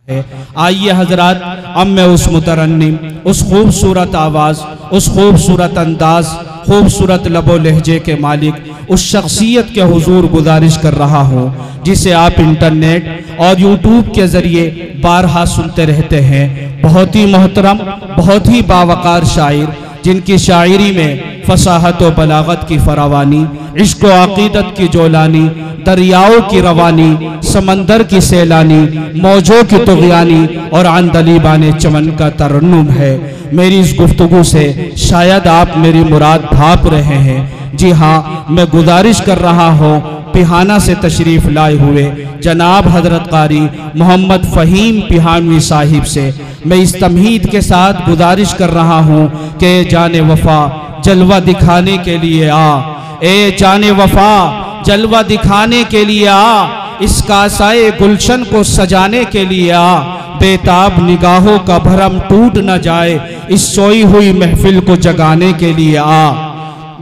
है। आइए हजरात, अब मैं उस मुतरन्निम, उस खूबसूरत आवाज़, उस खूबसूरत अंदाज, खूबसूरत लबो लहजे के मालिक, उस शख्सियत के हुजूर गुजारिश कर रहा हूँ जिसे आप इंटरनेट और यूट्यूब के ज़रिए बारहा सुनते रहते हैं। बहुत ही मोहतरम, बहुत ही बावकार शायर, जिनकी शायरी में फसाहत व बलागत की फरावानी, इश्क व अकीदत की जोलानी, दरियाओं की रवानी, समंदर की सैलानी, मौजों की तुग़यानी और आंदलीबाने चमन का तरन्नुम है। मेरी इस गुफ्तगू से शायद आप मेरी मुराद भाप रहे हैं। जी हाँ, मैं गुजारिश कर रहा हूँ पिहाना से तशरीफ़ लाए हुए जनाब हजरत कारी मोहम्मद फ़हीम पिहानवी साहिब से मैं इस तमहीद के साथ गुजारिश कर रहा हूँ कि जाने वफ़ा जलवा दिखाने के लिए आ, ए जाने वफ़ा जलवा दिखाने के लिए आ, इस कासाए गुलशन को सजाने के लिए आ, बेताब निगाहों का भरम टूट न जाए, इस सोई हुई महफिल को जगाने के लिए आ।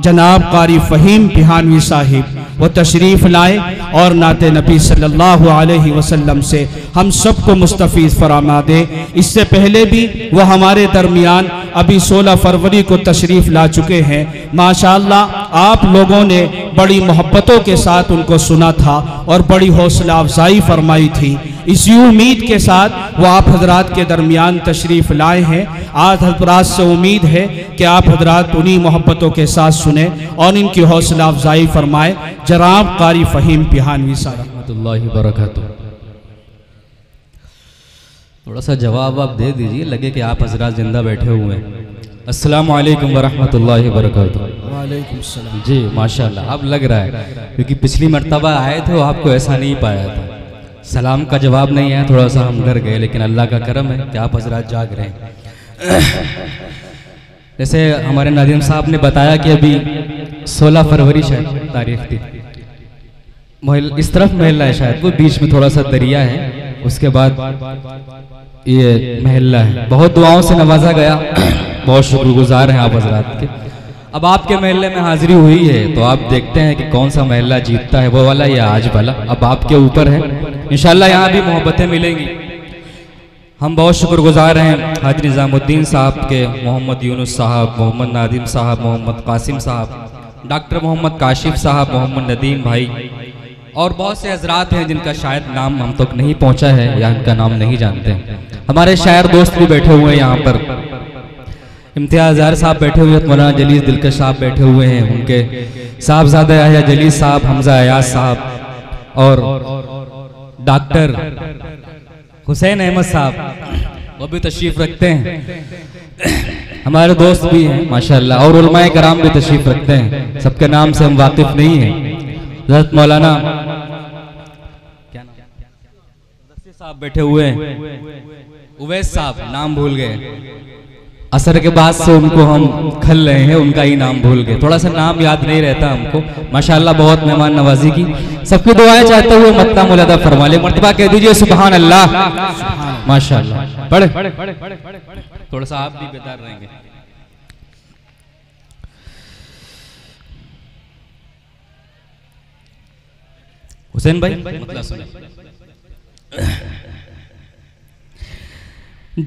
जनाब कारी फ़हीम पिहानवी साहिब वो तशरीफ़ लाए और नाते नबी सल्लल्लाहु अलैहि वसल्लम से हम सबको मुस्तफ़ीज़ फरमा दे। इससे पहले भी वो हमारे दरमियान अभी 16 फरवरी को तशरीफ़ ला चुके हैं। माशाअल्लाह आप लोगों ने बड़ी मोहब्बतों के साथ उनको सुना था और बड़ी हौसला अफजाई फरमाई थी। इसी उम्मीद के साथ वो आप हजरात के दरमियान तशरीफ़ लाए हैं। आज हजरात से उम्मीद है कि आप हजरात उन्हीं मोहब्बतों के साथ सुने और इनकी हौसला अफजाई फरमाए। जनाब कारी फ़हीम पिहानवी साहब रहमतुल्लाहि व बरकातुहू। थोड़ा सा जवाब आप दे दीजिए, लगे कि आप हजरात जिंदा बैठे हुए हैं। अस्सलामु अलैकुम व रहमतुल्लाहि व बरकातुहू। वालेकुम सलाम। जी माशाल्लाह, अब लग रहा है क्योंकि पिछली मर्तबा आए थे वो आपको ऐसा नहीं पाया था, सलाम का जवाब नहीं आया, थोड़ा सा हम डर गए, लेकिन अल्लाह का करम है कि आप हजरात जाग रहे हैं। जैसे हमारे नादिम साहब ने बताया कि अभी 16 फरवरी शायद तारीख थी, इस तरफ महल्ला है शायद, वो बीच में थोड़ा सा दरिया है, उसके बाद ये महल्ला है। बहुत दुआओं से नवाजा गया, बहुत शुक्रगुजार हैं आप हजरात के। अब आपके महल्ले में हाजिरी हुई है तो आप देखते हैं कि कौन सा महल्ला जीतता है, वो वाला या आज वाला, अब आपके ऊपर है। इंशाल्लाह यहाँ भी मोहब्बतें मिलेंगी। हम बहुत शुक्रगुजार हैं हाजी निज़ामुद्दीन साहब के, मोहम्मद यूनुस साहब, मोहम्मद नादिम साहब, मोहम्मद कासिम साहब, डॉक्टर मोहम्मद काशिफ साहब, मोहम्मद नदीम भाई और बहुत से हजरात हैं जिनका शायद नाम हम तक नहीं पहुँचा है या इनका नाम नहीं जानते। हमारे शायर दोस्त भी बैठे हुए हैं यहाँ पर, इम्तियाज़ ज़ाहिर साहब बैठे हुए हैं, मौलाना जलीस दिलकश साहब बैठे हुए हैं, उनके साहबजादा याह्या जलीस साहब, हमजा अयाज साहब और डॉक्टर हुसैन अहमद साहब वो भी तशरीफ़ रखते हैं। हमारे दोस्त भी हैं माशाल्लाह और उलमाए कराम भी तशरीफ़ रखते हैं, सबके नाम से हम वाकिफ़ नहीं हैं। हज़रत मौलाना क्या नाम साहब बैठे हुए हैं, उवैस साहब, नाम भूल गए, असर के बाद से उनको हम खल रहे हैं, उनका ही नाम भूल गए, थोड़ा सा नाम याद नहीं रहता हमको। माशाल्लाह बहुत मेहमान नवाजी की, सबकी दुआएं चाहते हुए मत्ता मुलादा फरमा ले, मर्तबा कह दीजिए सुभान अल्लाह। माशाल्लाह पढ़े, थोड़ा सा आप भी बेदार रहेंगे। हुसैन भाई मतलब सुने।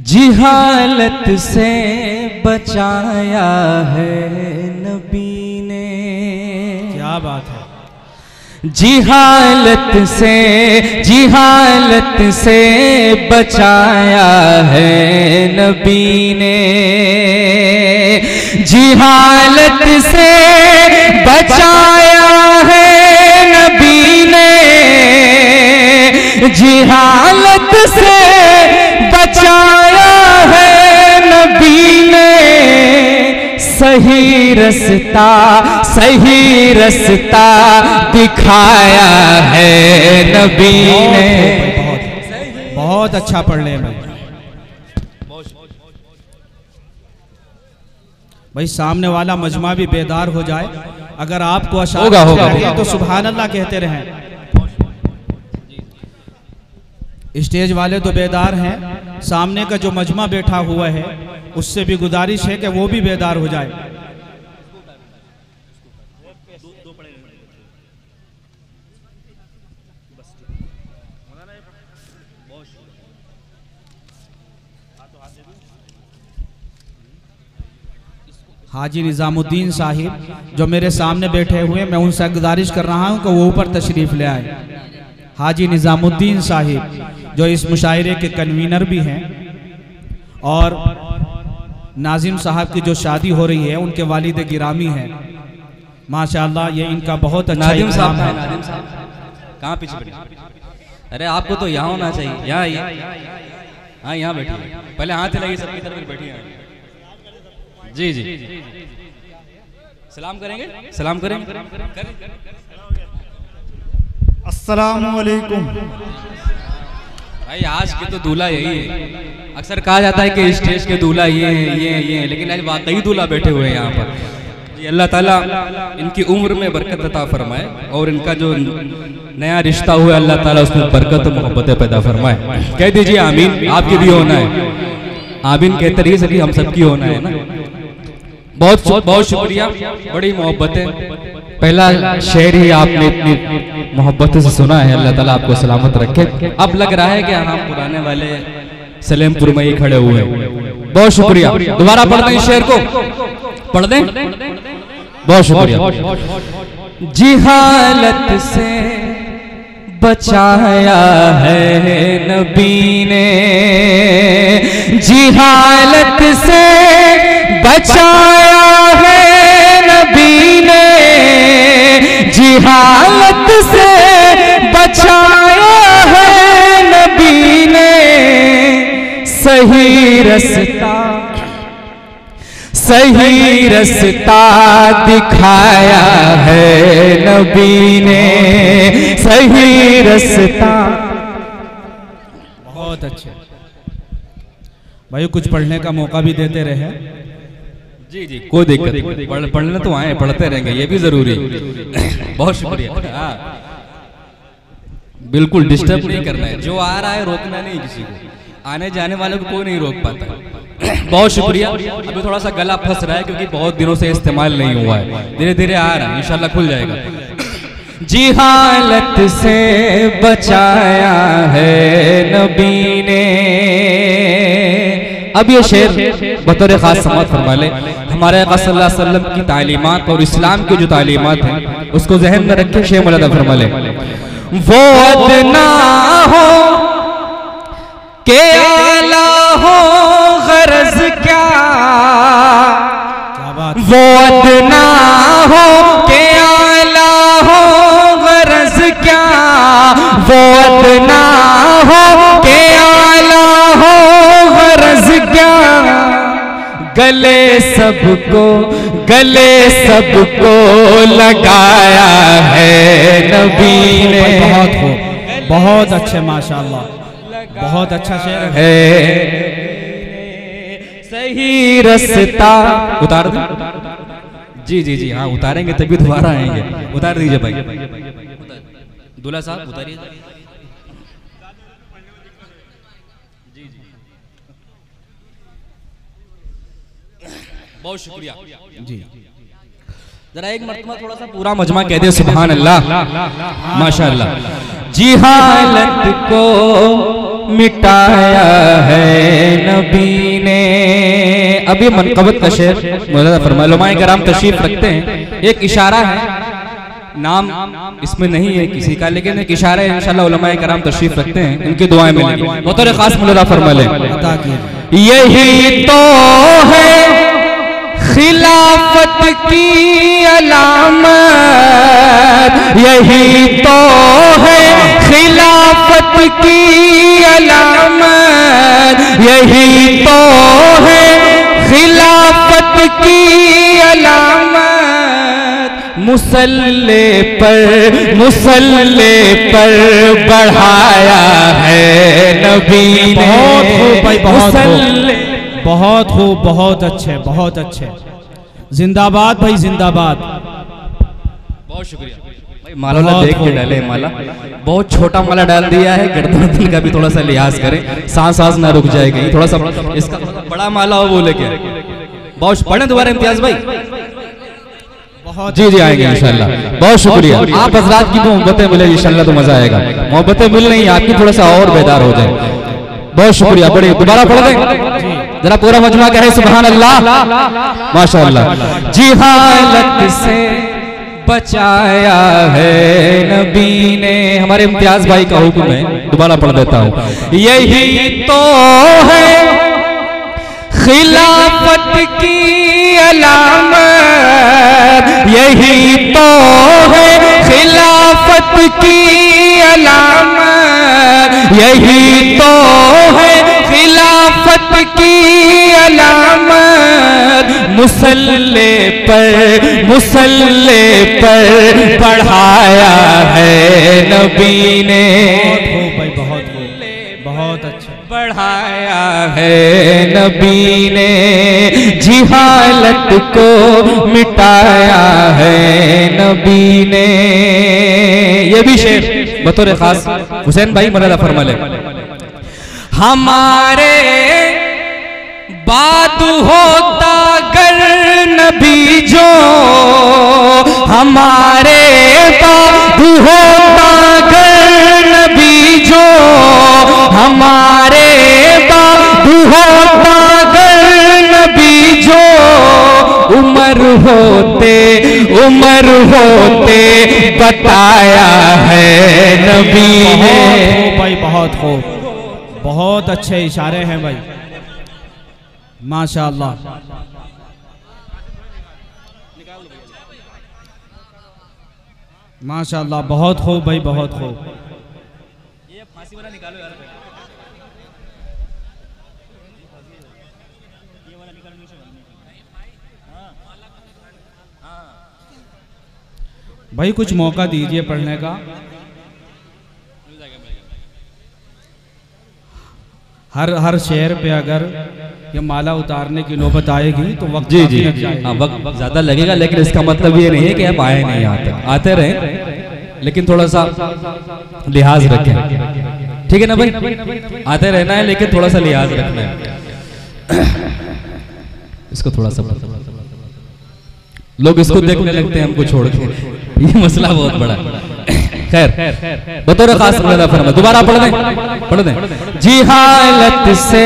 जिहालत से बचाया है नबी ने, क्या बात है। जिहालत से बचाया है नबी ने, जिहालत से बचाया है नबी ने, जिहालत से बचाया है नबी ने, सही रास्ता दिखाया है नबी ने। बहुत अच्छा पढ़ने में भाई, सामने वाला मजमा भी बेदार हो जाए। अगर आपको अशार होगा तो सुभान अल्लाह कहते रहें। स्टेज वाले तो बेदार हैं, सामने का जो मजमा बैठा हुआ है उससे भी गुजारिश है कि वो भी बेदार हो जाए। हाजी निज़ामुद्दीन साहिब जो मेरे सामने बैठे हुए, मैं उनसे गुजारिश कर रहा हूं कि वो ऊपर तशरीफ़ ले आए। हाजी निज़ामुद्दीन साहिब जो इस मुशायरे के कन्वीनर भी हैं और नाजिम साहब की जो शादी हो रही है उनके वालिद गिरामी हैं माशाअल्लाह। ये इनका बहुत अच्छा नाजिम साहब है। नाजिम साहब कहाँ पीछे बैठे? अरे आपको तो यहाँ होना चाहिए, यहाँ हाँ यहाँ बैठिए, पहले हाथ हिलाइए सबकी तरफ बैठिए। जी जी सलाम करेंगे, सलाम करेंगे। अस्सलामु अलैकुम। भाई आज के तो दूल्हा यही है। अक्सर कहा जाता है कि स्टेज के दूल्हा ये हैं, लेकिन आज वाकई दूल्हा बैठे हुए हैं यहाँ पर। जी अल्लाह ताला इनकी उम्र में बरकत अता फरमाए और इनका जो नया रिश्ता हुआ अल्लाह ताला उसमें बरकत और मोहब्बतें पैदा फरमाए। कह दीजिए आमीन। आपकी भी होना है, आमीन कहते रहिए, सभी हम सबकी होना है ना। बहुत बहुत शुक्रिया, बड़ी मोहब्बतें। पहला शेर ही आपने इतनी मोहब्बत से सुना है, अल्लाह ताला आपको सलामत रखे। अब लग रहा है कि हम पुराने वाले सलेमपुर में ही खड़े हुए हैं। बहुत शुक्रिया। दोबारा पढ़ दें शेर को, पढ़ दें। बहुत शुक्रिया। जिहालत से बचाया है नबी ने, जिहालत से बचाया है नबी ने, जिहालत से बचाया है नबी ने, सही रास्ता दिखाया है नबी ने, सही रास्ता। बहुत अच्छे भाई, कुछ पढ़ने का मौका भी देते रहे। जी जी कोई दिक्कत नहीं, पढ़ने तो आए, पढ़ते रहेंगे, ये भी जरूरी। बहुत शुक्रिया। हाँ बिल्कुल डिस्टर्ब नहीं करना है, जो आ रहा है रोकना नहीं किसी को, आने जाने वाले को कोई नहीं रोक पाता। बहुत शुक्रिया। अभी थोड़ा सा गला फंस रहा है क्योंकि बहुत दिनों से इस्तेमाल नहीं हुआ है, धीरे धीरे आ रहा है, इंशाल्लाह खुल जाएगा। जिहालत से बचाया है नबी ने। अब ये शेर बतौर खास समाअत फरमा ले। हमारे आका सल्लल्लाहु अलैहि वसल्लम की तालीमात और इस्लाम की जो तालीमात हैं उसको जहन में रखे शेर मौलाना फरमा ले। वो अदना हो के आला हो गरज क्या, वो अदना हो के आला हो गरज क्या, वो अदना हो के आला हो गरज क्या, गले सबको लगाया है नबी ने। बहुत खूब, बहुत अच्छे माशाअल्लाह, बहुत अच्छा शेर है। सही रास्ता उतार दो। जी जी जी हाँ उतारेंगे तभी दोबारा आएंगे। उतार दीजिए भाई, दूल्हा साहब उतारिए। बहुत शुक्रिया जी। जरा एक मरतबा थोड़ा सा पूरा मजमा कह दे सुभान अल्लाह माशाअल्लाह। जिहालत को मिटाया है नबी ने। अब ये मनक़बत का शेर मौलाना फरमाए, उलमाए कराम तशरीफ रखते हैं। एक इशारा है, नाम इसमें नहीं है किसी का, लेकिन एक इशारा है, इंशाल्लाह उलमाए कराम तशरीफ रखते हैं, इनकी दुआएं मिलेंगी। बतौर खास मौलाना फरमाए, यही तो है खिलाफत की अलामत, यही तो है खिलाफत की अलामत, यही तो है खिलाफत की अलामत। मुसल्ले पर बढ़ाया है नबी ने। बहुत खूब, बहुत अच्छे, बहुत अच्छे। जिंदाबाद भाई, जिंदाबाद। बहुत शुक्रिया भाई। माला देख के डाले, माला बहुत छोटा माला डाल दिया है, गर्दन का भी थोड़ा सा लिहाज करें, सांस ना रुक जाएगी, थोड़ा सा इसका बड़ा माला हो वो लेके। बहुत पढ़े दोबारा इम्तियाज भाई। जी जी आएंगे इंशाल्लाह। बहुत शुक्रिया। आप हजरात की मोहब्बतें मिले इंशाल्लाह तो मजा आएगा। मोहब्बतें मिल रही हैं आपकी, थोड़ा सा और बेदार हो जाए। बहुत शुक्रिया। बड़े दोबारा पढ़ दें। जरा पूरा मजमा कहे सुभान अल्लाह, माशाअल्लाह। जिहालत से बचाया है नबी ने, हमारे इम्तियाज भाई का हुक्म है, दोबारा पढ़ देता हूं। यही तो है खिलाफत की अलामत, यही तो है खिलाफत की अलामत, यही तो है खिलाफत की अलामत। मुसल्ले पर पढ़ाया है नबी ने, बहुत अच्छा बढ़ाया है नबी ने, जिहालत को मिटाया है नबी ने। ये भी शेर बतौर खास हुसैन भाई मौलाना फरमा ले। हमारे बाद होता गर नबी जो, हमारे बाद होता गर नबी जो, हमारे बाद होता गर नबी जो। उम्र होते बताया है नबी ने। भाई बहुत खूब, बहुत अच्छे इशारे हैं भाई, माशाअल्लाह। माशाअल्लाह, बहुत खूब भाई, बहुत खूब। ये फांसी वाला निकालो यार, ये वाला निकालो नीचे भाई, कुछ मौका दीजिए पढ़ने का। हर शेर पे अगर ये माला उतारने की नौबत आएगी तो वक्त जी जी हाँ, वक्त ज्यादा लगेगा, लेकिन इसका मतलब ये नहीं है कि आप आए नहीं, यहाँ तक आते रहे, लेकिन थोड़ा सा लिहाज रखें, ठीक है ना भाई? आते रहना है लेकिन थोड़ा सा लिहाज रखना है। इसको थोड़ा सा लोग इसको देखने लगते हैं हमको छोड़ के, ये मसला बहुत बड़ा है। खैर बतौर खास फरमा, दोबारा पढ़ दें। जिहालत से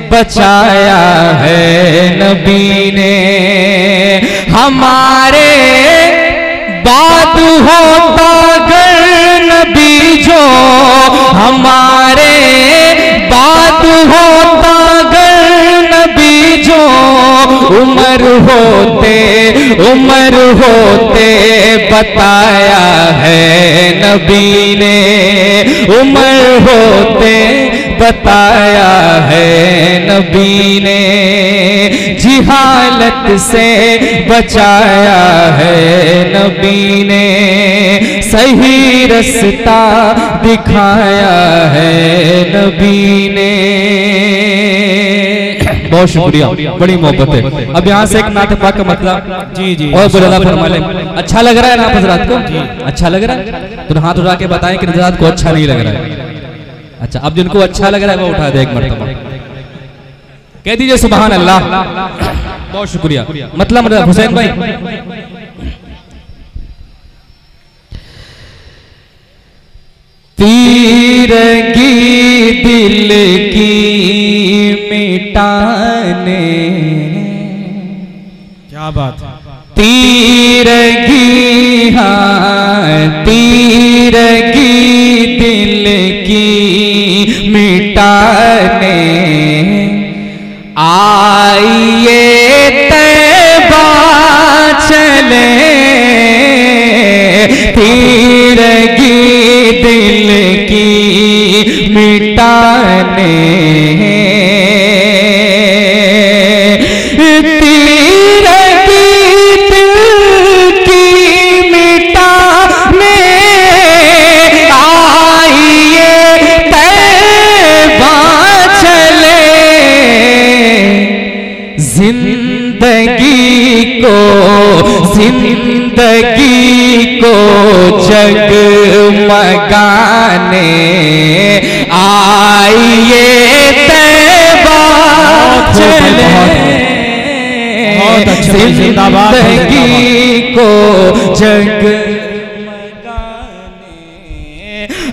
बचाया है नबी ने, हमारे बाद होता गर नबी जो, हमारे बाद होता गर नबी जो। उम्र होते बताया है नबी ने, उम्र होते बताया है नबी ने। जिहालत से बचाया है नबी ने, सही रास्ता दिखाया है नबी ने। बहुत शुक्रिया, बड़ी मोहब्बत है। अब यहाँ से एक नात पाक का मतलब जी और बुलंद फरमा ले। अच्छा लग रहा है ना हजरात को? अच्छा लग रहा है तो हाथ उठा के बताएं कि हजरात को अच्छा नहीं लग रहा है। अच्छा, अब जिनको अच्छा लग रहा है वो उठा दे एक मरतबा, कह दीजिए सुभान अल्लाह। बहुत शुक्रिया। मतलब हुसैन भाई, तीरगी दिल की मिटाने, क्या बात है, तीरगी हाँ तीरगी दिल की मिटाने, आइए तैबा चले, तीरगी दिल की मिटाने, जिंदगी को जगमगाने, आइए तैबा चले, जिंदगी को जगमगाने,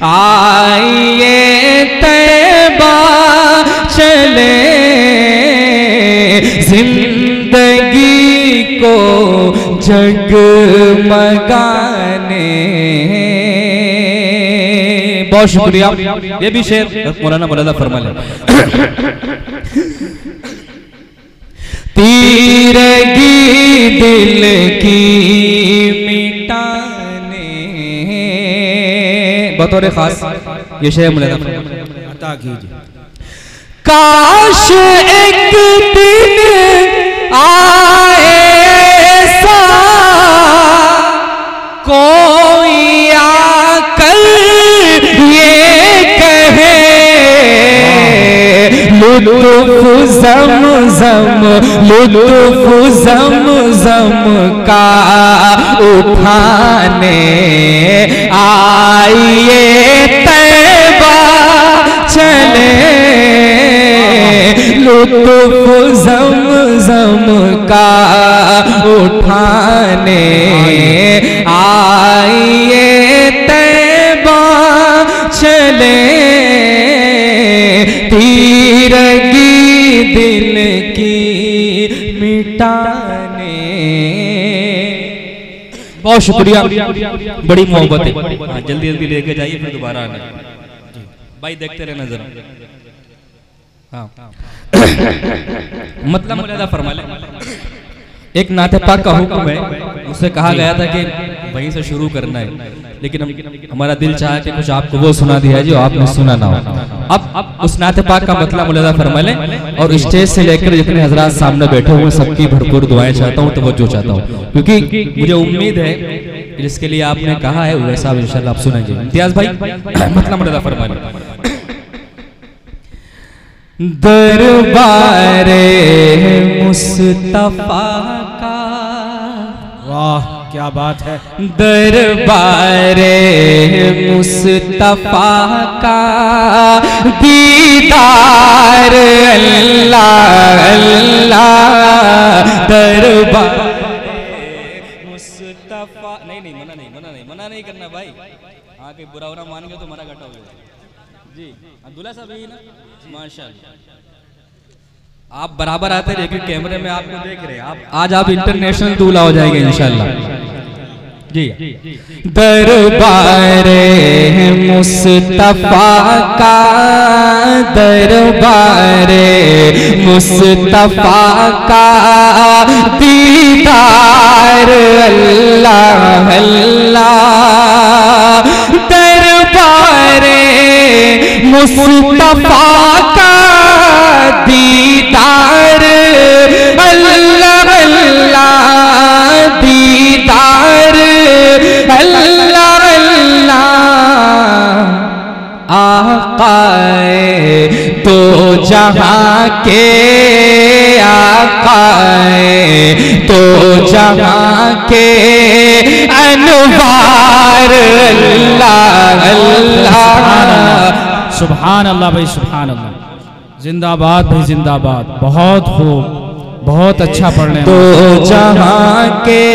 आइए तैबा चले। जगमगाने। बहुत शुक्रिया। ये भी शेर मौलाना मौलाना फरमा ले। तीरगी दिल की मिटाने, बतौर खास ये शेर मौलाना अता कीजिए। काश एक दिन आए ऐसा कोई आकर ये कहे, लुत्फ ज़मज़म लुत्फ ज़मज़म का उठाने आइए तैबा चले, लुत्फ ज़मज़म का उठाने आइए तैबा चले, तीरगी दिल की मिटाने। बहुत शुक्रिया, बड़ी मोहब्बत है। जल्दी जल्दी लेके जाइए फिर दोबारा आना भाई, देखते रहना जरा। हाँ मतलब मुलादा फरमा ले। एक नाते पाक का हुक्म है, उससे कहा गया था कि वहीं से शुरू करना है, लेकिन हमारा दिल चाहा कि कुछ आपको वो सुना दिया जो आपने सुना ना हो। अब उस नाते पाक का मतलब मुलादा फरमा ले, और स्टेज से लेकर जितने हजरात सामने बैठे हुए सबकी भरपूर दुआएं चाहता हूँ, तवज्जो चाहता हूँ, क्योंकि मुझे उम्मीद है जिसके लिए आपने कहा है वैसा इंशाल्लाह आप सुनेंगे। इम्तियाज भाई मतलब मुलादा फरमा ले। दरबारे मुस्तफा का, वाह क्या बात है। दरबारे मुस्तफा का दीदार अल्लाह अल्लाह, दरबारे मुस्तफा। नहीं मना नहीं करना भाई। हाँ कोई बुरा बुरा मान गया तो मना घटा हो गया जी। अब्दुल्ला साहब यही ना, माशाल्लाह आप बराबर आते रहे, क्योंकि कैमरे में आपको देख रहे हैं। आप आज आप इंटरनेशनल दूल्हा हो जाएंगे इंशाल्लाह जी। दरबारे मुस्तफा का, दरबारे मुस्तफा का दीदार अल्लाह अल्लाह, दरबारे मुस्तफा का दीदार अल्लाह अल्लाह, दीदार अल्लाह अल्लाह। आकाए तो जहां के, आकाए तो जहां के अनवार अल्लाह अल्लाह। सुभान अल्लाह भाई, सुभान अल्लाह। जिंदाबाद भाई जिंदाबाद। बहुत खूब, बहुत अच्छा पढ़ने। तो जहां के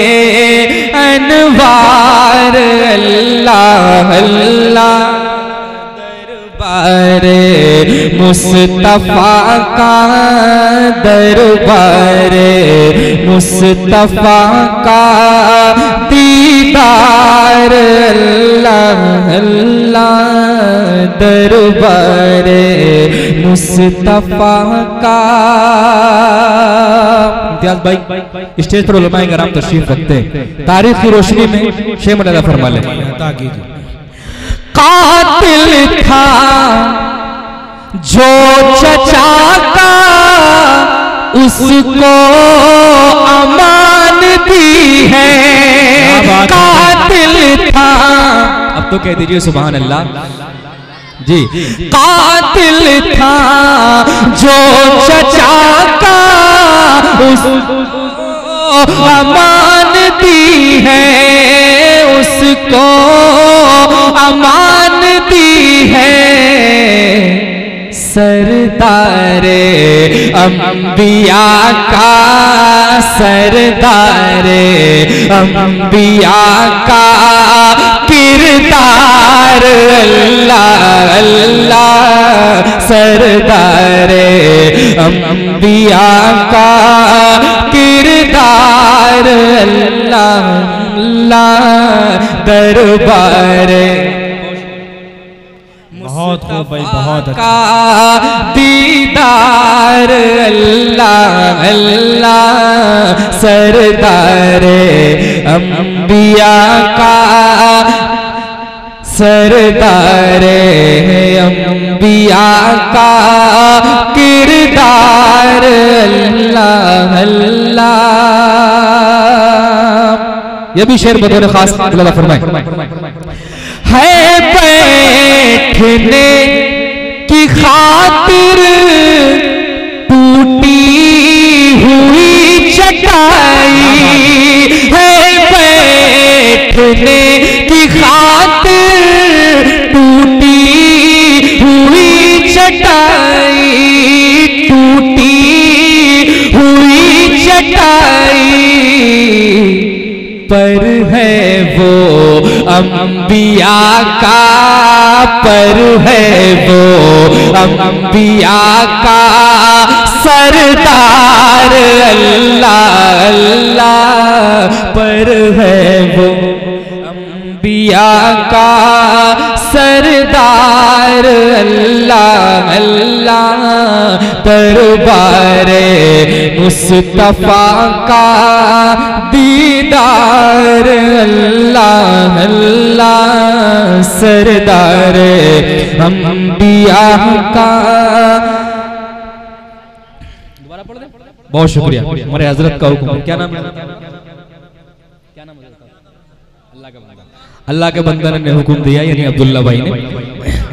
अनवार अल्लाह अल्लाह, दरबारे मुस्तफा का, दरबारे मुस्तफा का दीदार अल्लाह अल्लाह, दरबारे मुस्तफा का। इम्तियाज भाई स्टेज पर उलमाए कराम तशरीफ रखते हैं, तारीख की रोशनी में शेर मुलादा फरमा ले। कातिल था जो चचा का, उसको अमान दी है। कातिल था, अब तो कह दीजिए सुभान अल्लाह जी। कातिल था जो चचा का, उसको अमान दी है, उसको अमान दी है। सरदारे अंबिया का, सरदारे अंबिया का किरदार अल्लाह अल्लाह, सरदारे अंबिया का किरदार अल्लाह अल्लाह अल्लाह दरबारे बहुत खूब भाई, बहुत अच्छा। का दीदार अल्लाह अल्लाह सरदारे अंबिया का सरदारे अंबिया का किरदार अल्लाह अल्लाह। ये भी शेर बतौर खास अल्लाह फरमाए। है बैठने की खातिर टूटी हुई चटाई, है बैठने की खातिर टूटी हुई चटाई, टूटी हुई चटाई पर है वो अंबिया का, पर है वो अंबिया का सरदार अल्लाह अल्लाह, पर है वो अंबिया का सरदार अल्लाह अल्लाह, दरबारे मुस्तफा का दीदार अल्लाह अल्लाह, सरदार अंबिया का। बहुत शुक्रिया हमारे हजरत का हुक्म। क्या नाम है? अल्लाह के बंदे ने हुक्म दिया, यानी अब्दुल्ला भाई ने,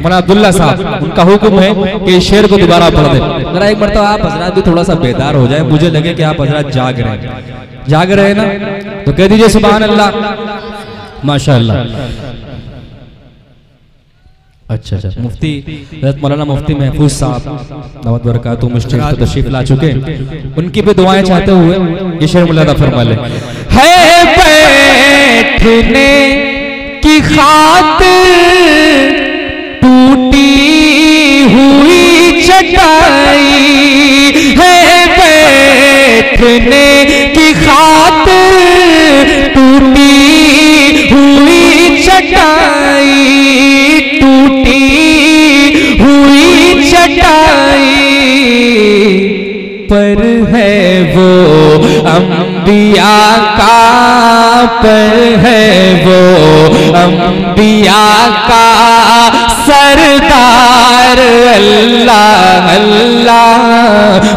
मौलाना अब्दुल्ला साहब, उनका हुक्म है कि शेर को दोबारा पढ़ दे। जरा एक मरतबा आप हजरात भी थोड़ा सा बेदार हो जाए, मुझे लगे कि आप हजरात जाग रहे हैं, जाग रहे हैं ना, तो कह दीजिए सुभान अल्लाह माशाअल्लाह। अच्छा अच्छा, मुफ्ती मौलाना मुफ्ती महफूज साहब दावत बरकातहू मुस्टेज पर तशरीफ ला चुके, उनकी भी दुआएं चाहते हुए ये शेर मुल्ला फरमा ले। है बैठने की खातिर टूटी हुई चटाई, है बैठने की खातिर टूटी हुई चटाई, टूटी हुई चटाई पर है वो अंबिया का, पर है वो अंबिया का सरदार अल्लाह अल्लाह,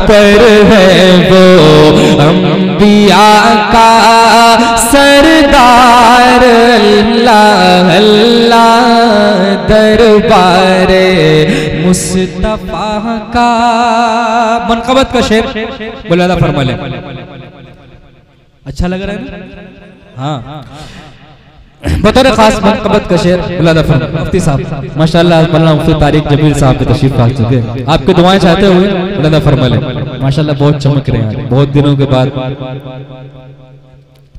पर है वो अंबिया का सरदार अल्लाह अल्लाह, दरबारे मुस्तफा का। मनकबत का शेर बुलादा फरमा ले। अच्छा लग रहा है ना? हाँ, बतौर खास मनकबत का शेर बुलादा फरमा। मुफ्ती साहब माशाअल्लाह, मौलाना मुफ्ती तारिक जमील साहब के तशरीफ ला चुके, आपके दुआएं चाहते हुए बुलादा फरमा ले। माशाअल्लाह बहुत चमक रहे हैं, बहुत दिनों के बाद।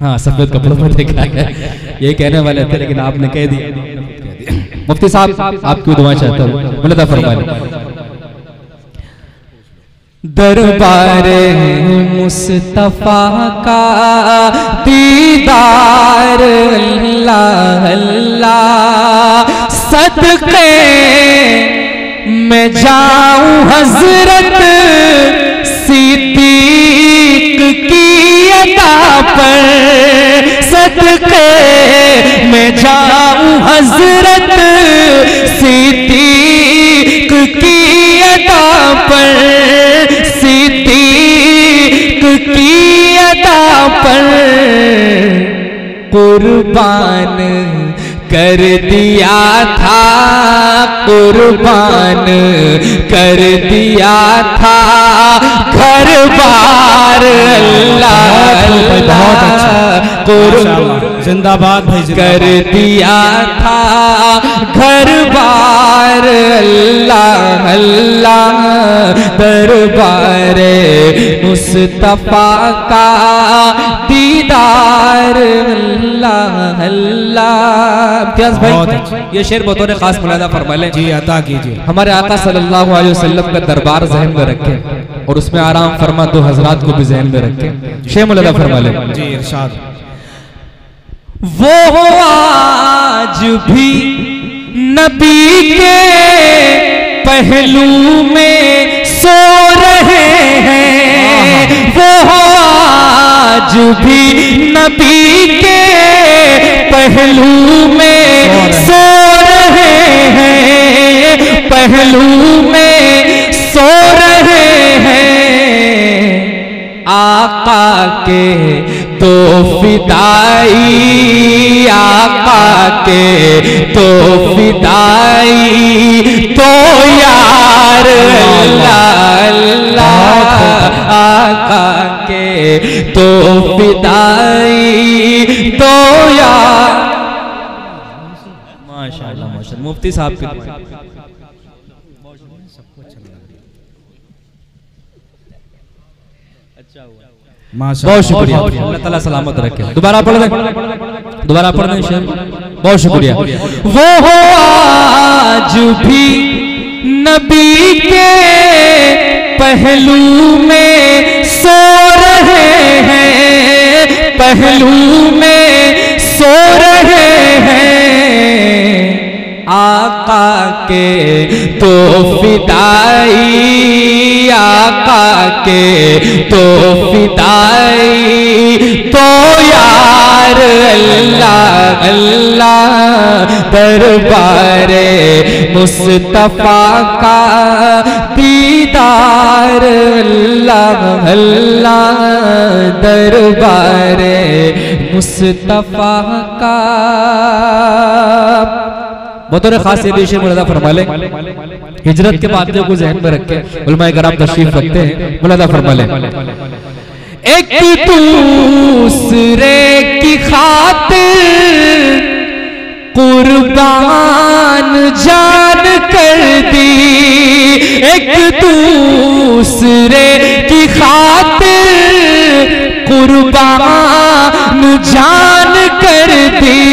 हाँ, सफेद कपड़ों में देखा है, ये कहने वाले थे लेकिन आपने कह दिया। मुफ्ती साहब आपकी दुआ चाहता हूँ, बुलादा फरमा ले। दरबारे मुस्तफा का दीदार अल्लाह अल्लाह, सदके मैं जाऊं हजरत सिद्दीक की अदा पर, सदके मैं जाऊं हजरत सिद्दीक की अदा पर, सिद्दीक की अदा पर कुर्बान कर दिया था, कुर्बान कर दिया था घर बार अल्लाह अल्लाह, जिंदाबाद भाई, कर दिया था घर बार अल्लाह अल्लाह, दरबारे मुस्तफा का दीदार अल्लाह अल्लाह। इम्तियाज भाई ये शेर बतौर खास मुलादा फरमा लें। जी अता कीजिए। हमारे आका सल्लल्लाहु अलैहि वसल्लम का दरबार जहन में रखें और उसमें आराम फरमा दो हजरात को भी जहन में रखें। शेर मुलादा फरमा लें। जी इरशाद। वो आज भी नबी के पहलू में सो रहे हैं। वो आज भी नबी के पहलू में सो रहे हैं, पहलू में सो रहे हैं। आका के तो फिदाई, आका के तो फिदाई, तो यार अल्लाह अल्लाह, आका के तो फिदाई, तो यार। माशाअल्लाह माशाअल्लाह, मुफ्ती साहब की बहुत शुक्रिया, अल्लाह ताला सलामत रखे। दोबारा पढ़ दें, दोबारा पढ़ दें शेर। बहुत शुक्रिया। वो आज भी नबी के पहलू में सो रहे हैं, पहलू में सो रहे हैं। आका के तो फिदाई, आका के तो फिदाई, तो यार अल्लाह अल्लाह, दरबारे मुस्तफा का दीदार अल्लाह अल्लाह, दरबारे मुस्तफा का। बतौर खास ये शेर मुलादा फरमा ले, हिजरत के बाद को जहन में रख के उलमाए कराम तशरीफ रखते हैं। मुलादा फरमा ले। एक दूसरे की खातिर कुर्बान जान कर दी, एक दूसरे की खातिर कुर्बान जान कर दी।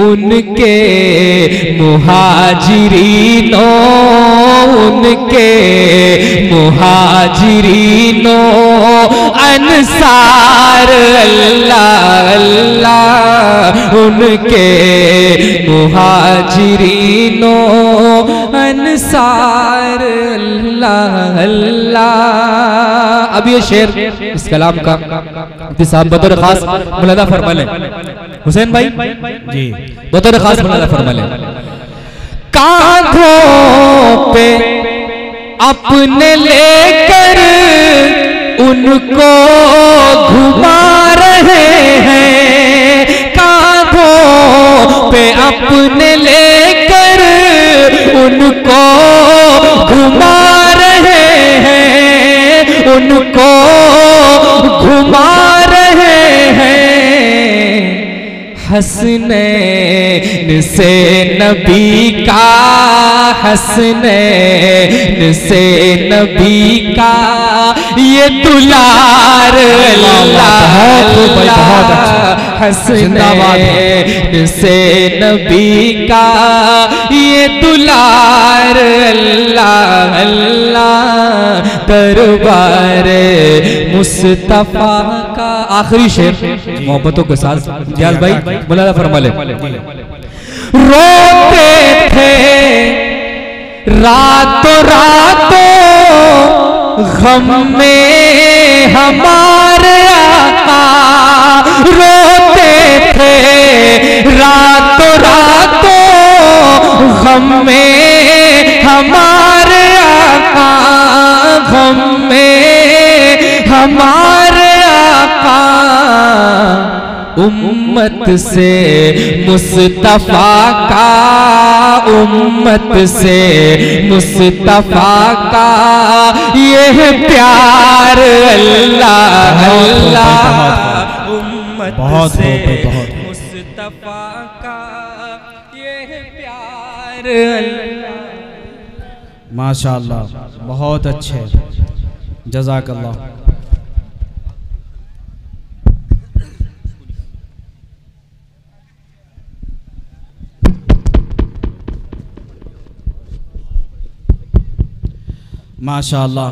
उनके मुहाजिरीनों, उनके मुहाजिरीनों अंसार अल्लाह अल्लाह, उनके मुहाजिरीनों अंसार अल्लाह अल्लाह। अब ये शेर इस कलाम का साहब बतौर खास मुलादा फरमा लें। हुसैन भाई जी बतौर खास मुलादा फरमा लें। कांधों पे अपने लेकर उनको घुमा रहे हैं, कांधों पे अपने लेकर उनको घुमा रहे हैं, उनको घुमा रहे हैं। हसनैन से नबी का, हसनैन से नबी का ये दुलार अल्लाह, हसनैन से नबी का ये दुलार अल्लाह अल्लाह, दरबार मुस्तफा का। आखिरी शेर मोहब्बतों के साथ जियाज भाई मुलादा फरमा ले। रोते थे रातों रातों गम में हमारे आका, रोते थे रातों रातों गम में हमारे आका, गम में हमारे आका। उम्मत से मुस्तफा का, उम्मत से मुस्तफा का ये प्यार अल्लाह अल्लाह, उम्मत से मुस्तफा का ये प्यार अल्लाह। माशाअल्लाह, बहुत अच्छे, जज़ाकल्लाह। माशाअल्लाह।